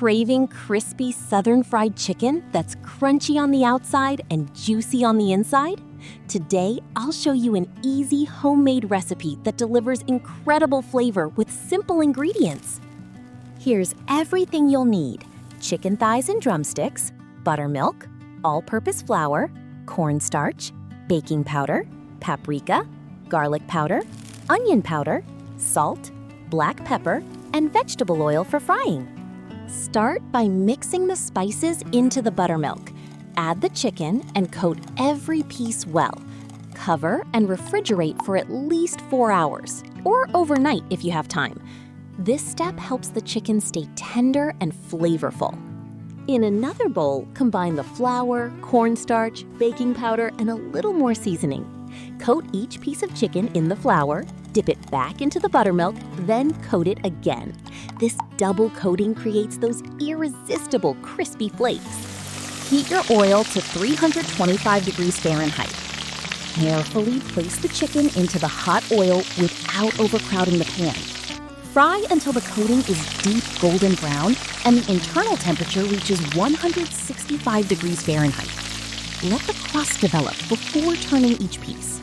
Craving crispy southern fried chicken that's crunchy on the outside and juicy on the inside? Today, I'll show you an easy homemade recipe that delivers incredible flavor with simple ingredients. Here's everything you'll need: chicken thighs and drumsticks, buttermilk, all-purpose flour, cornstarch, baking powder, paprika, garlic powder, onion powder, salt, black pepper, and vegetable oil for frying. Start by mixing the spices into the buttermilk. Add the chicken and coat every piece well. Cover and refrigerate for at least 4 hours, or overnight if you have time. This step helps the chicken stay tender and flavorful. In another bowl, combine the flour, cornstarch, baking powder, and a little more seasoning. Coat each piece of chicken in the flour, dip it back into the buttermilk, then coat it again. This double coating creates those irresistible crispy flakes. Heat your oil to 325 degrees Fahrenheit. Carefully place the chicken into the hot oil without overcrowding the pan. Fry until the coating is deep golden brown and the internal temperature reaches 165 degrees Fahrenheit. Let the crust develop before turning each piece.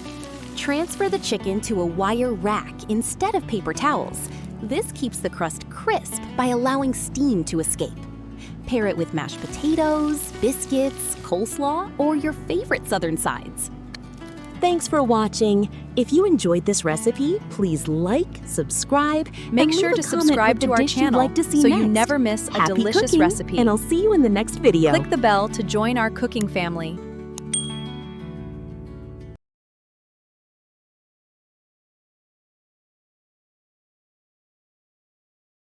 Transfer the chicken to a wire rack instead of paper towels. This keeps the crust crisp by allowing steam to escape. Pair it with mashed potatoes, biscuits, coleslaw, or your favorite southern sides. Thanks for watching. If you enjoyed this recipe, please like, subscribe, Make sure to subscribe to our channel so you never miss a delicious recipe. And I'll see you in the next video. Click the bell to join our cooking family.